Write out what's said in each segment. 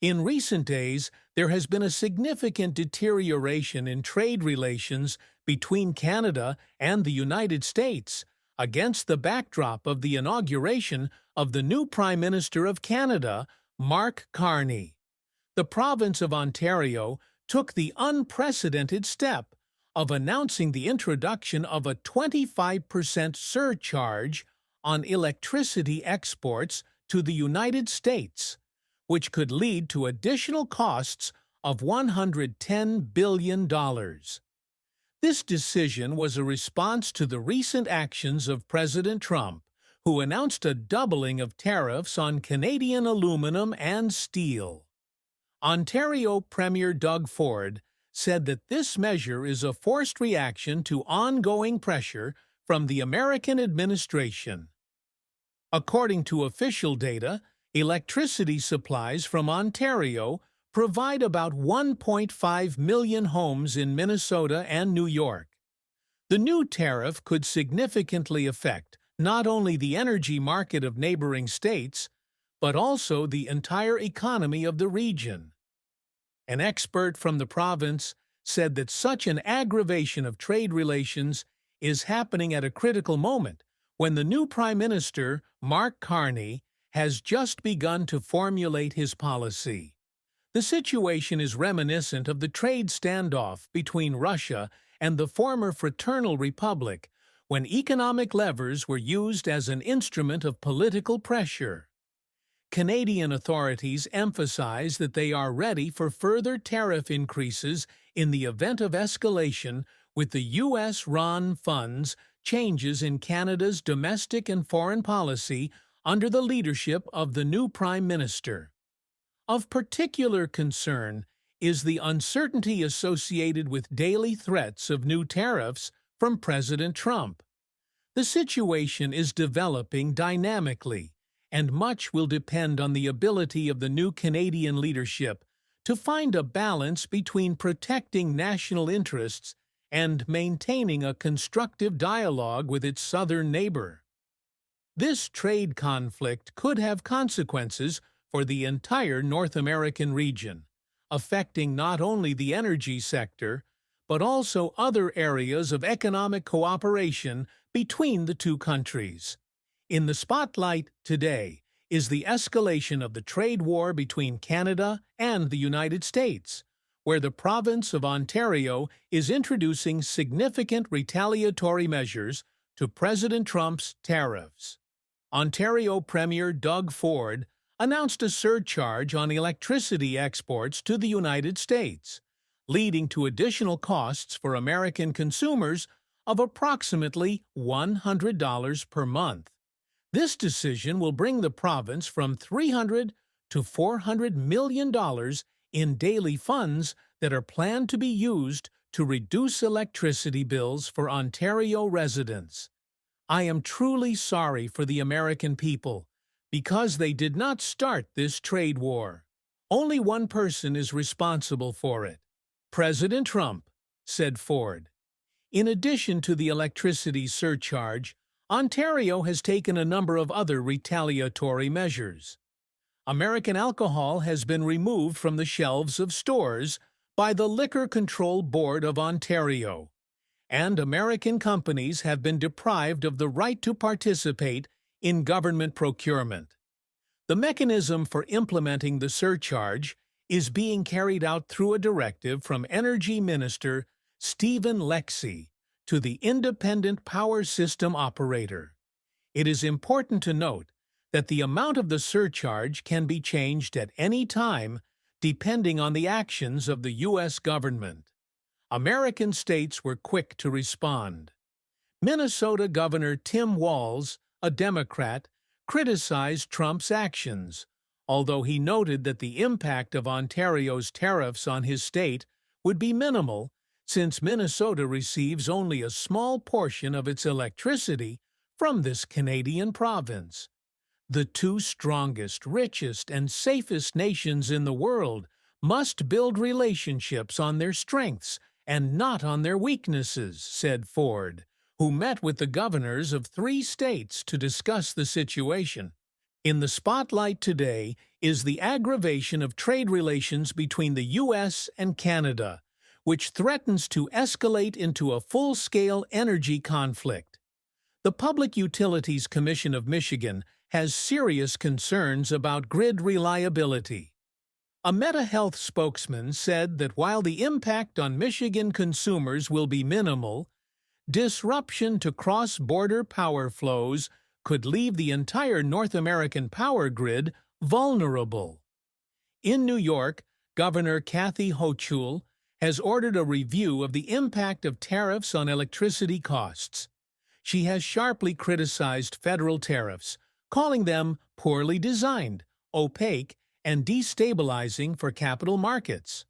In recent days, there has been a significant deterioration in trade relations between Canada and the United States against the backdrop of the inauguration of the new Prime Minister of Canada, Mark Carney. The province of Ontario took the unprecedented step of announcing the introduction of a 25% surcharge on electricity exports to the United States, which could lead to additional costs of $110 billion. This decision was a response to the recent actions of President Trump, who announced a doubling of tariffs on Canadian aluminum and steel. Ontario Premier Doug Ford said that this measure is a forced reaction to ongoing pressure from the American administration. According to official data, electricity supplies from Ontario provide about 1.5 million homes in Minnesota and New York. The new tariff could significantly affect not only the energy market of neighboring states, but also the entire economy of the region. An expert from the province said that such an aggravation of trade relations is happening at a critical moment when the new Prime Minister, Mark Carney, has just begun to formulate his policy. The situation is reminiscent of the trade standoff between Russia and the former Fraternal Republic, when economic levers were used as an instrument of political pressure. Canadian authorities emphasize that they are ready for further tariff increases in the event of escalation, with the U.S. RON funds changes in Canada's domestic and foreign policy under the leadership of the new Prime Minister. Of particular concern is the uncertainty associated with daily threats of new tariffs from President Trump. The situation is developing dynamically, and much will depend on the ability of the new Canadian leadership to find a balance between protecting national interests and maintaining a constructive dialogue with its southern neighbor. This trade conflict could have consequences for the entire North American region, affecting not only the energy sector, but also other areas of economic cooperation between the two countries. In the spotlight today is the escalation of the trade war between Canada and the United States, where the province of Ontario is introducing significant retaliatory measures to President Trump's tariffs. Ontario Premier Doug Ford announced a surcharge on electricity exports to the United States, leading to additional costs for American consumers of approximately $100 per month. This decision will bring the province from $300 to $400 million in daily funds that are planned to be used to reduce electricity bills for Ontario residents. I am truly sorry for the American people, because they did not start this trade war. Only one person is responsible for it: President Trump, said Ford. In addition to the electricity surcharge, Ontario has taken a number of other retaliatory measures. American alcohol has been removed from the shelves of stores by the Liquor Control Board of Ontario, and American companies have been deprived of the right to participate in government procurement. The mechanism for implementing the surcharge is being carried out through a directive from Energy Minister Stephen Lexy to the independent power system operator. It is important to note that the amount of the surcharge can be changed at any time depending on the actions of the U.S. government. American states were quick to respond. Minnesota Governor Tim Walz, a Democrat, criticized Trump's actions, although he noted that the impact of Ontario's tariffs on his state would be minimal, since Minnesota receives only a small portion of its electricity from this Canadian province. The two strongest, richest, and safest nations in the world must build relationships on their strengths and not on their weaknesses, said Ford, who met with the governors of 3 states to discuss the situation. In the spotlight today is the aggravation of trade relations between the U.S. and Canada, which threatens to escalate into a full-scale energy conflict. The Public Utilities Commission of Michigan has serious concerns about grid reliability. A MetaHealth spokesman said that while the impact on Michigan consumers will be minimal, disruption to cross-border power flows could leave the entire North American power grid vulnerable. In New York, Governor Kathy Hochul has ordered a review of the impact of tariffs on electricity costs. She has sharply criticized federal tariffs, calling them poorly designed, opaque, and destabilizing for capital markets.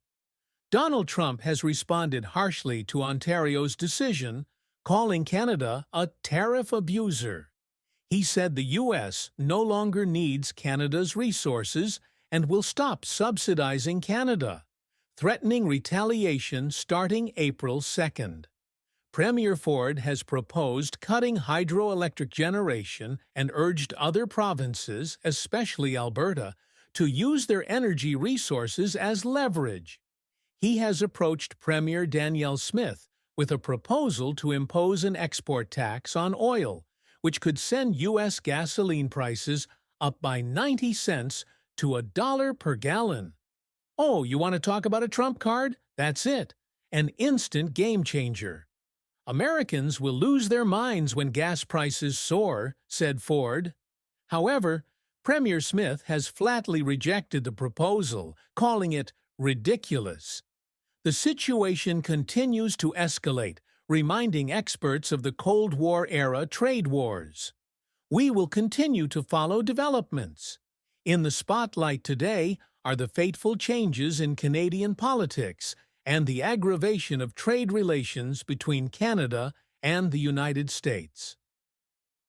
Donald Trump has responded harshly to Ontario's decision, calling Canada a tariff abuser. He said the U.S. no longer needs Canada's resources and will stop subsidizing Canada, threatening retaliation starting April 2nd. Premier Ford has proposed cutting hydroelectric generation and urged other provinces, especially Alberta, to use their energy resources as leverage. He has approached Premier Danielle Smith with a proposal to impose an export tax on oil, which could send U.S. gasoline prices up by 90 cents to $1 per gallon. Oh, you want to talk about a Trump card? That's it. An instant game changer. Americans will lose their minds when gas prices soar, said Ford. However, Premier Smith has flatly rejected the proposal, calling it ridiculous. The situation continues to escalate, reminding experts of the Cold War-era trade wars. We will continue to follow developments. In the spotlight today are the fateful changes in Canadian politics and the aggravation of trade relations between Canada and the United States.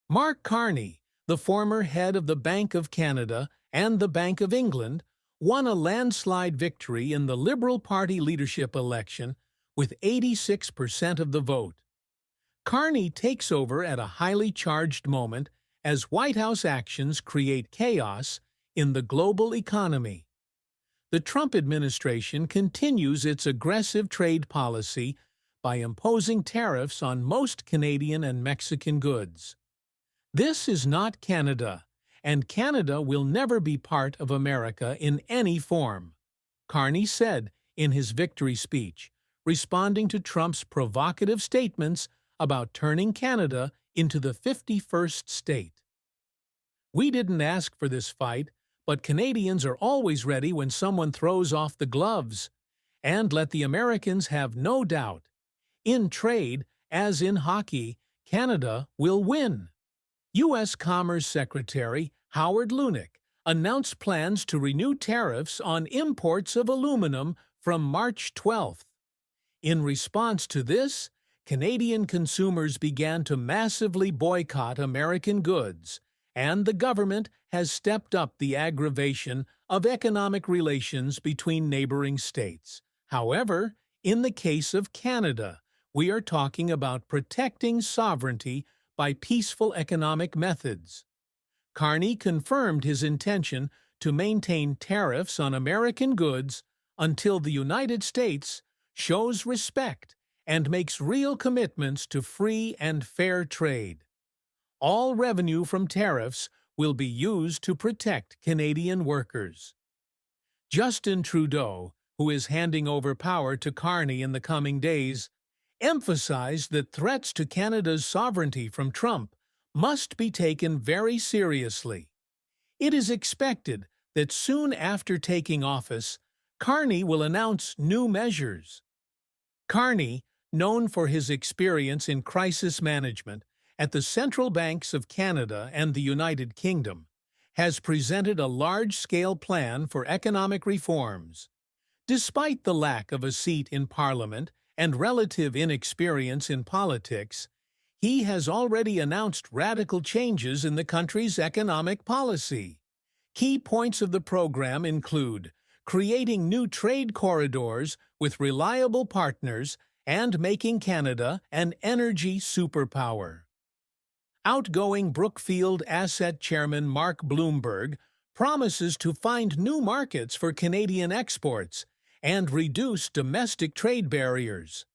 Mark Carney, the former head of the Bank of Canada and the Bank of England, won a landslide victory in the Liberal Party leadership election with 86% of the vote. Carney takes over at a highly charged moment as White House actions create chaos in the global economy. The Trump administration continues its aggressive trade policy by imposing tariffs on most Canadian and Mexican goods. This is not Canada, and Canada will never be part of America in any form, Carney said in his victory speech, responding to Trump's provocative statements about turning Canada into the 51st state. We didn't ask for this fight, but Canadians are always ready when someone throws off the gloves. And let the Americans have no doubt. In trade, as in hockey, Canada will win. U.S. Commerce Secretary Howard Lutnick announced plans to renew tariffs on imports of aluminum from March 12th. In response to this, Canadian consumers began to massively boycott American goods, and the government has stepped up the aggravation of economic relations between neighboring states. However, in the case of Canada, we are talking about protecting sovereignty by peaceful economic methods. Carney confirmed his intention to maintain tariffs on American goods until the United States shows respect and makes real commitments to free and fair trade. All revenue from tariffs will be used to protect Canadian workers. Justin Trudeau, who is handing over power to Carney in the coming days, emphasized that threats to Canada's sovereignty from Trump must be taken very seriously. It is expected that soon after taking office, Carney will announce new measures. Carney, known for his experience in crisis management at the central banks of Canada and the United Kingdom, has presented a large-scale plan for economic reforms. Despite the lack of a seat in Parliament and relative inexperience in politics, he has already announced radical changes in the country's economic policy. Key points of the program include creating new trade corridors with reliable partners and making Canada an energy superpower. Outgoing Brookfield Asset Chairman Mark Bloomberg promises to find new markets for Canadian exports and reduce domestic trade barriers.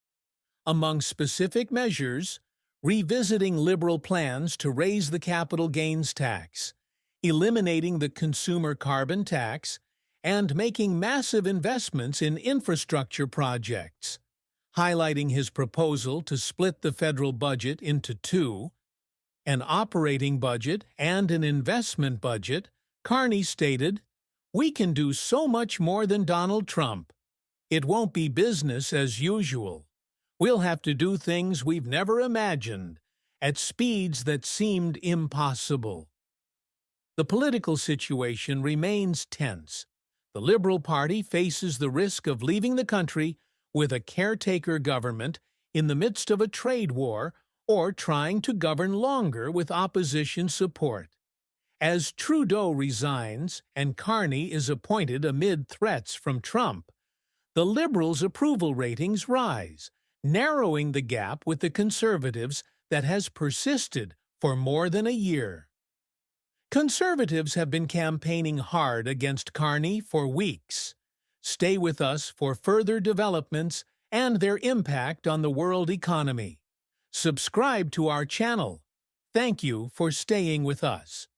Among specific measures, revisiting Liberal plans to raise the capital gains tax, eliminating the consumer carbon tax, and making massive investments in infrastructure projects. Highlighting his proposal to split the federal budget into two, an operating budget and an investment budget, Carney stated, "We can do so much more than Donald Trump. It won't be business as usual. We'll have to do things we've never imagined, at speeds that seemed impossible." The political situation remains tense. The Liberal Party faces the risk of leaving the country with a caretaker government in the midst of a trade war or trying to govern longer with opposition support. As Trudeau resigns and Carney is appointed amid threats from Trump, the Liberals' approval ratings rise, narrowing the gap with the Conservatives that has persisted for more than a year. Conservatives have been campaigning hard against Carney for weeks. Stay with us for further developments and their impact on the world economy. Subscribe to our channel. Thank you for staying with us.